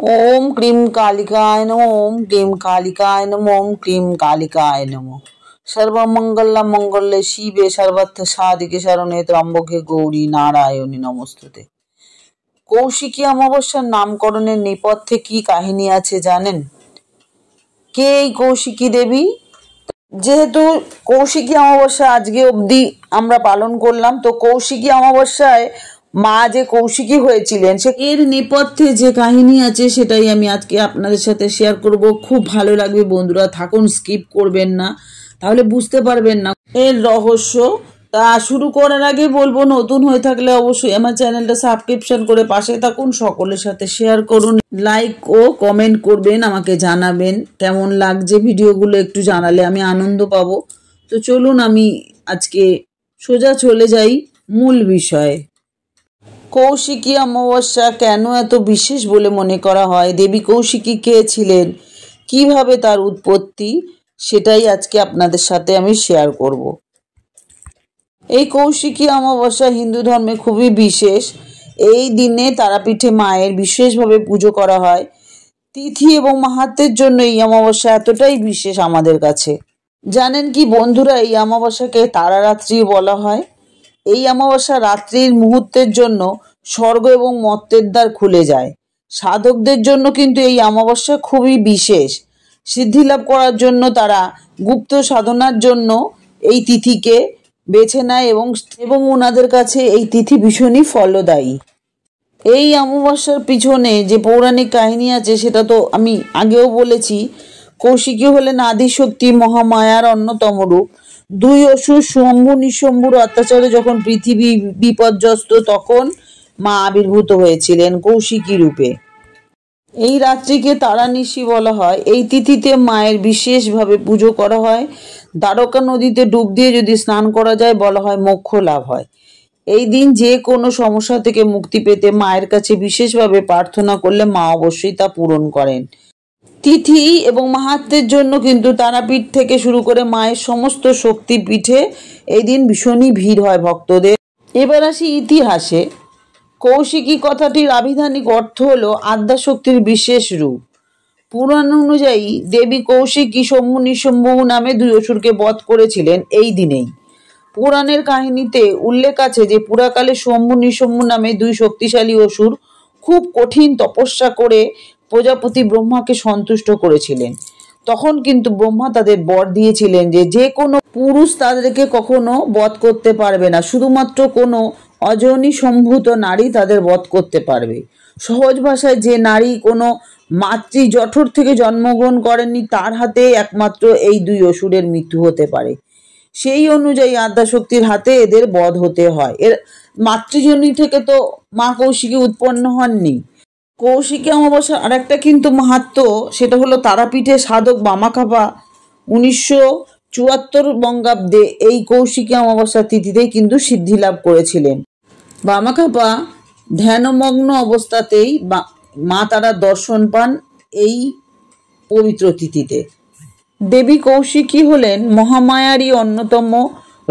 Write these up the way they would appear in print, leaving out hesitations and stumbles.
ओम क्लीं कालिकाय नमः। ओम क्लीं कालिकाय नमः। ओम क्लीं कालिकाय नमः। सर्वमंगल मंगल्ये शिवे सर्वत्र साधिके शरण्ये त्र्यंबके गौरी नारायणी नमस्तुते। কৌশিকী অমাবস্যার নামকরণের নেপথ্যে কি কাহিনী আছে জানেন? কে এই কৌশিকী দেবী? যেহেতু কৌশিকী অমাবস্যা আজকে অবধি আমরা পালন করলাম, তো কৌশিকী অমাবস্যায় মা যে কৌশিকী হয়েছিলেন সে এর নেপথ্যে যে কাহিনী আছে সেটাই আমি আজকে আপনাদের সাথে শেয়ার করব। খুব ভালো লাগবে বন্ধুরা, থাকুন, স্কিপ করবেন না, তাহলে বুঝতে পারবেন না এর রহস্য। তা শুরু করার আগে বলবো, নতুন হয়ে থাকলে অবশ্যই আমার চ্যানেলটা সাবস্ক্রিপশন করে পাশে থাকুন, সকলের সাথে শেয়ার করুন, লাইক ও কমেন্ট করবেন, আমাকে জানাবেন কেমন লাগছে ভিডিওগুলো, একটু জানালে আমি আনন্দ পাবো। তো চলুন আমি আজকে সোজা চলে যাই মূল বিষয়ে। কৌশিকী অমাবস্যা কেন এত বিশেষ বলে মনে করা হয়? দেবী কৌশিকী কে ছিলেন? কিভাবে তার উৎপত্তি? সেটাই আজকে আপনাদের সাথে আমি শেয়ার করব। এই কৌশিকী অমাবস্যা হিন্দু ধর্মে খুবই বিশেষ। এই দিনে তারাপীঠে মায়ের বিশেষভাবে পুজো করা হয়। তিথি এবং মাহাত্ম্যের জন্য এই অমাবস্যা এতটাই বিশেষ আমাদের কাছে। জানেন কি বন্ধুরা, এই অমাবস্যাকে তারারাত্রি বলা হয়। এই অমাবস্যা রাত্রির মুহূর্তের জন্য স্বর্গ এবং মর্ত্যের দ্বার খুলে যায়। সাধকদের জন্য কিন্তু এই অমাবস্যা খুবই বিশেষ। সিদ্ধি লাভ করার জন্য তারা গুপ্ত সাধনার জন্য এই তিথিকে বেছে নেয় এবং ওনাদের কাছে এই তিথি ভীষণই ফলদায়ী। এই অমাবস্যার পিছনে যে পৌরাণিক কাহিনী আছে সেটা তো আমি আগেও বলেছি। কৌশিকী হলেন আদিশক্তি মহামায়ার অন্যতম রূপ। দুই অসুর শম্ভু নিঃশম্ভুর অত্যাচারে যখন পৃথিবী বিপর্যস্ত, তখন মা আবির্ভূত হয়েছিলেন কৌশিকী রূপে। এই রাত্রিকে তারানিশি বলা হয়। এই তিথিতে মায়ের বিশেষভাবে পুজো করা হয়। দ্বারকা নদীতে ডুব দিয়ে যদি স্নান করা যায় বলা হয় মোক্ষ লাভ হয়। এই দিন যে কোনো সমস্যা থেকে মুক্তি পেতে মায়ের কাছে বিশেষভাবে প্রার্থনা করলে মা অবশ্যই তা পূরণ করেন। তিথি এবং মাহাত্ম্যের জন্য কিন্তু তারাপীঠ থেকে শুরু করে মায়ের সমস্ত শক্তিপীঠে এই দিন ভীষণই ভিড় হয় ভক্তদের। এবার আসি ইতিহাসে। কৌশিকী কথাটির আভিধানিক অর্থ হলো আদ্যাশক্তির বিশেষ রূপ। পুরাণ অনুযায়ী দেবী কৌশিকী শম্ভু নিঃশম্ভু নামে দুই অসুরকে বধ করেছিলেন এই দিনেই। পুরাণের কাহিনীতে উল্লেখ আছে যে পুরাকালে শম্ভু নিঃশম্ভু নামে দুই শক্তিশালী অসুর খুব কঠিন তপস্যা করে প্রজাপতি ব্রহ্মাকে সন্তুষ্ট করেছিলেন। তখন কিন্তু ব্রহ্মা তাদের বর দিয়েছিলেন যে কোনো পুরুষ তাদেরকে কখনো বধ করতে পারবে না, শুধুমাত্র কোনো অযোনি সম্ভূত নারী তাদের বধ করতে পারবে। সহজ ভাষায়, যে নারী কোনো মাতৃ জঠর থেকে জন্মগ্রহণ করেননি তার হাতে একমাত্র এই দুই অসুরের মৃত্যু হতে পারে। সেই অনুযায়ী আদ্যাশক্তির হাতে এদের বধ হতে হয়। এর মাতৃজনী থেকে তো মা কৌশিকী উৎপন্ন হননি। কৌশিকী অমাবস্যার আরেকটা কিন্তু মাহাত্ম্য, সেটা হলো তারাপীঠে সাধক বামাখ্যাপা 1974 বঙ্গাব্দে এই কৌশিকী অমাবস্যা তিথিতেই কিন্তু সিদ্ধি লাভ করেছিলেন। বামাখ্যাপা ধ্যানমগ্ন অবস্থাতেই মা তারার দর্শন পান এই পবিত্র তিথিতে। দেবী কৌশিকী হলেন মহামায়ারই অন্যতম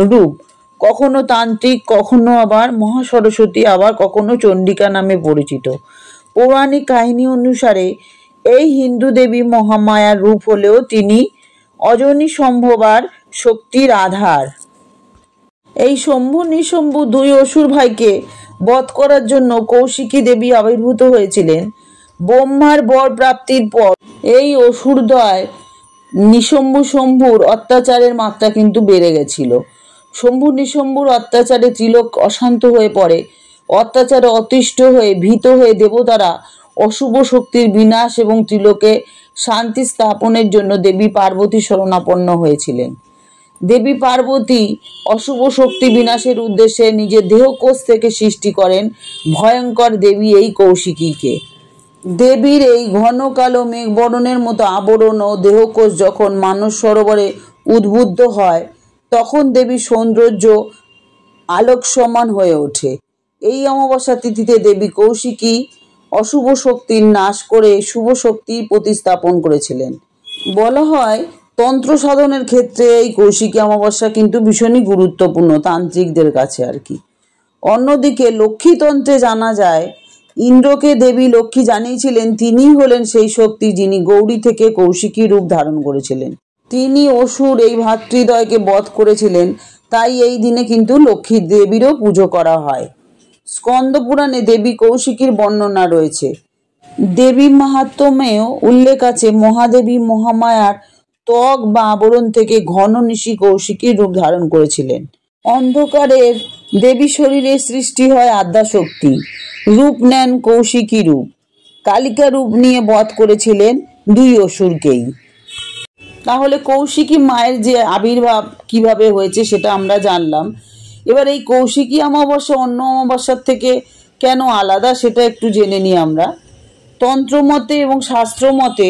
রূপ। কখনো তান্ত্রিক, কখনো আবার মহাসরস্বতী, আবার কখনো চণ্ডিকা নামে পরিচিত। পৌরাণিক কাহিনী অনুসারে এই হিন্দু দেবী মহামায়ার রূপ হলেও তিনি অযোনি সম্ভবার শক্তির আধার। এই শম্ভু নিঃশম্ভু দুই অসুর ভাইকে বধ করার জন্য কৌশিকী দেবী আবির্ভূত হয়েছিলেন। ব্রহ্মার বর প্রাপ্তির পর এই অসুরদ্বয় নিঃশম্ভু শম্ভুর অত্যাচারের মাত্রা কিন্তু বেড়ে গেছিল। শম্ভু নিঃশম্ভুর অত্যাচারে ত্রিলোক অশান্ত হয়ে পড়ে। অত্যাচারে অতিষ্ঠ হয়ে ভীত হয়ে দেবতারা অশুভ শক্তির বিনাশ এবং ত্রিলোকে শান্তি স্থাপনের জন্য দেবী পার্বতী শরণাপন্ন হয়েছিলেন। দেবী পার্বতী অশুভ শক্তি বিনাশের উদ্দেশ্যে নিজের দেহকোষ থেকে সৃষ্টি করেন ভয়ঙ্কর দেবী এই কৌশিকীকে। দেবীর এই ঘন কালো মেঘবরণের মতো আবরণ ও দেহকোষ যখন মানস সরোবরে উদ্বুদ্ধ হয়, তখন দেবীর সৌন্দর্য আলোক সমান হয়ে ওঠে। এই অমাবস্যা তিথিতে দেবী কৌশিকী অশুভ শক্তির নাশ করে শুভ শক্তি প্রতিস্থাপন করেছিলেন। বলা হয় তন্ত্র সাধনের ক্ষেত্রে এই কৌশিকী অমাবস্যা কিন্তু ভীষণই গুরুত্বপূর্ণ তান্ত্রিকদের কাছে আর কি। অন্যদিকে লক্ষ্মীতন্ত্রে জানা যায় ইন্দ্রকে দেবী লক্ষ্মী জানিয়েছিলেন তিনিই হলেন সেই শক্তি যিনি গৌরী থেকে কৌশিকী রূপ ধারণ করেছিলেন। তিনি অসুর এই ভাতৃদ্বয়কে বধ করেছিলেন, তাই এই দিনে কিন্তু লক্ষ্মী দেবীরও পুজো করা হয়। স্কন্দ পুরাণে দেবী কৌশিকীর বর্ণনা রয়েছে। দেবী মাহাত্ম্যেও উল্লেখ আছে, মহাদেবী মহামায়ার ত্বক বা আবরণ থেকে ঘন নিশি কৌশিকীর রূপ ধারণ করেছিলেন। অন্ধকারের দেবী শরীরে সৃষ্টি হয় আদ্যাশক্তি, রূপ নেন কৌশিকী রূপ। কালিকা রূপ নিয়ে বধ করেছিলেন দুই অসুরকেই। তাহলে কৌশিকী মায়ের যে আবির্ভাব কিভাবে হয়েছে সেটা আমরা জানলাম। এবার এই কৌশিকী অমাবস্যা অন্য অমাবস্যার থেকে কেন আলাদা সেটা একটু জেনে নিই আমরা। তন্ত্রমতে এবং শাস্ত্রমতে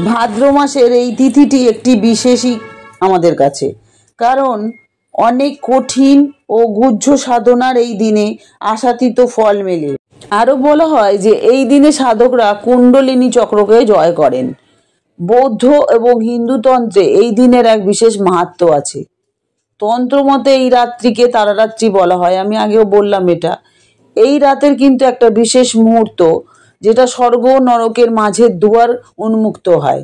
ভাদ্র মাসের এই তিথিটি একটি বিশেষই আমাদের কাছে, কারণ অনেক কঠিন ও গুহ্য সাধনার এই দিনে আশাতীত ফল মেলে। আরও বলা হয় যে এই দিনে সাধকরা কুণ্ডলিনী চক্রকে জয় করেন। বৌদ্ধ এবং হিন্দু তন্ত্রে এই দিনের এক বিশেষ মাহাত্ম্য আছে। তন্ত্রমতে এই রাত্রিকে তারারাত্রি বলা হয়, আমি আগেও বললাম এটা। এই রাতের কিন্তু একটা বিশেষ মুহূর্ত, যেটা স্বর্গ নরকের মাঝের দুয়ার উন্মুক্ত হয়।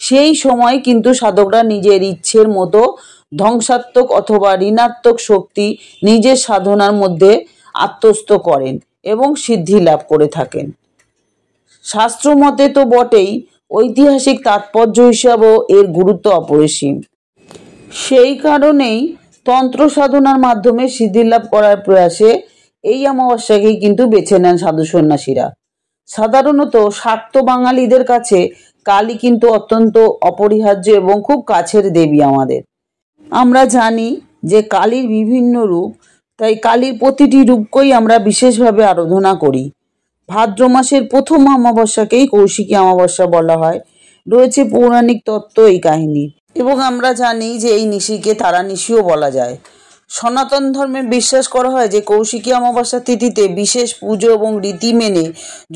সেই সময় কিন্তু সাধকরা নিজের ইচ্ছের মতো ধ্বংসাত্মক অথবা ঋণাত্মক শক্তি নিজের সাধনার মধ্যে আত্মস্থ করেন এবং সিদ্ধি লাভ করে থাকেন। শাস্ত্রমতে তো বটেই, ঐতিহাসিক তাৎপর্য হিসাবেও এর গুরুত্ব অপরিসীম। সেই কারণেই তন্ত্র সাধনার মাধ্যমে সিদ্ধি লাভ করার প্রয়াসে এই অমাবস্যাকেই কিন্তু বেছে নেন সাধু সন্ন্যাসীরা। সাধারণত শাক্ত বাঙালিদের কাছে কালী কিন্তু অত্যন্ত অপরিহার্য এবং খুব কাছের দেবী আমাদের। আমরা জানি যে কালীর বিভিন্ন রূপ, তাই কালীর প্রতিটি রূপকেই আমরা বিশেষভাবে আরাধনা করি। ভাদ্র মাসের প্রথম অমাবস্যাকেই কৌশিকী অমাবস্যা বলা হয়। রয়েছে পৌরাণিক তত্ত্ব এই কাহিনী, এবং আমরা জানি যে এই নিশিকে তারা নিশিও বলা যায়। সনাতন ধর্মে বিশ্বাস করা হয় যে কৌশিকী অমাবস্যা তিথিতে বিশেষ পুজো এবং রীতি মেনে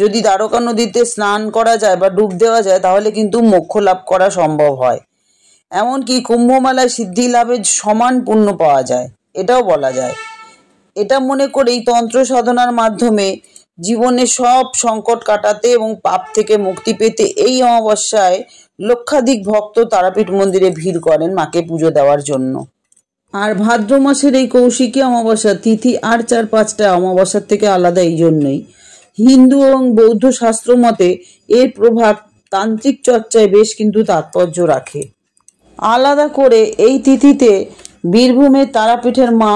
যদি দ্বারকা নদীতে স্নান করা যায় বা ডুব দেওয়া যায়, তাহলে কিন্তু মোক্ষ লাভ করা সম্ভব হয়। এমনকি কুম্ভমেলায় সিদ্ধি লাভের সমান পুণ্য পাওয়া যায়, এটাও বলা যায়। এটা মনে করেই তন্ত্র সাধনার মাধ্যমে জীবনের সব সংকট কাটাতে এবং পাপ থেকে মুক্তি পেতে এই অমাবস্যায় লক্ষাধিক ভক্ত তারাপীঠ মন্দিরে ভিড় করেন মাকে পুজো দেওয়ার জন্য। আর ভাদ্র মাসের এই কৌশিকী অমাবস্যা তিথি আর 4-5টা অমাবস্যার থেকে আলাদা এই জন্যই। হিন্দু এবং বৌদ্ধ শাস্ত্র মতে এর প্রভাব তান্ত্রিক চর্চায় বেশ কিন্তু তাৎপর্য রাখে। আলাদা করে এই তিথিতে বীরভূমের তারাপীঠের মা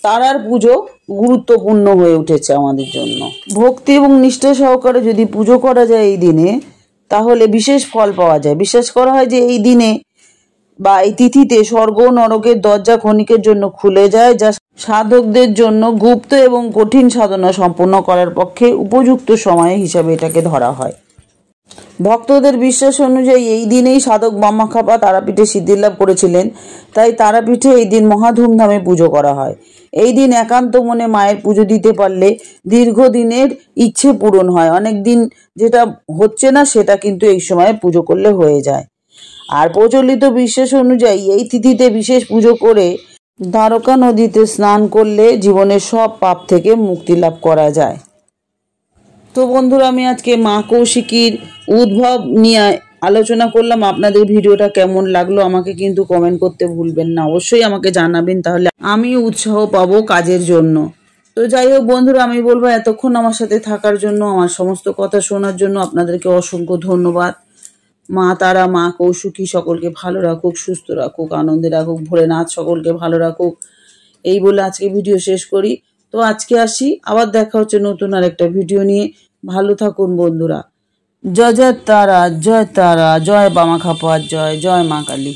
তারার পুজো গুরুত্বপূর্ণ হয়ে উঠেছে আমাদের জন্য। ভক্তি এবং নিষ্ঠা সহকারে যদি পুজো করা যায় এই দিনে, তাহলে বিশেষ ফল পাওয়া যায়। বিশ্বাস করা হয় যে এই দিনে বা এই তিথিতে স্বর্গ নরকের দরজা ক্ষণিকের জন্য খুলে যায়, যা সাধকদের জন্য গুপ্ত এবং কঠিন সাধনা সম্পন্ন করার পক্ষে উপযুক্ত সময় হিসাবে এটাকে ধরা হয়। ভক্তদের বিশ্বাস অনুযায়ী এই দিনেই সাধক বামাখ্যাপা তারাপীঠে সিদ্ধিলাভ করেছিলেন, তাই তারাপীঠে এই দিন মহা ধুমধামে পুজো করা হয়। এই দিন একান্ত মনে মায়ের পুজো দিতে পারলে দীর্ঘদিনের ইচ্ছে পূরণ হয়। অনেক দিন যেটা হচ্ছে না সেটা কিন্তু এই সময় পুজো করলে হয়ে যায়। আর প্রচলিত বিশ্বাস অনুযায়ী এই তিথিতে বিশেষ পুজো করে দ্বারকা নদীতে স্নান করলে জীবনের সব পাপ থেকে মুক্তি লাভ করা যায়। তো বন্ধুরা, আমি আজকে মা কৌশিকীর উদ্ভব নিয়ে আলোচনা করলাম। আপনাদের ভিডিওটা কেমন লাগলো আমাকে কিন্তু কমেন্ট করতে ভুলবেন না, অবশ্যই আমাকে জানাবেন, তাহলে আমি উৎসাহ পাবো কাজের জন্য। তো যাই হোক বন্ধুরা, আমি বলবো এতক্ষণ আমার সাথে থাকার জন্য, আমার সমস্ত কথা শোনার জন্য আপনাদেরকে অসংখ্য ধন্যবাদ। মা তারা, মা কৌশিকী সকলকে ভালো রাখুক, সুস্থ রাখুক, আনন্দে রাখুক, ভোলেনাথ সকলকে ভালো রাখুক, এই বলে আজকে ভিডিও শেষ করি। তো আজকে আসি, আবার দেখা হচ্ছে নতুন আরেকটা ভিডিও নিয়ে। ভালো থাকুন বন্ধুরা। জয় জয় তারা, জয় তারা, জয় বামাখ্যাপা, জয় জয় মা কালী।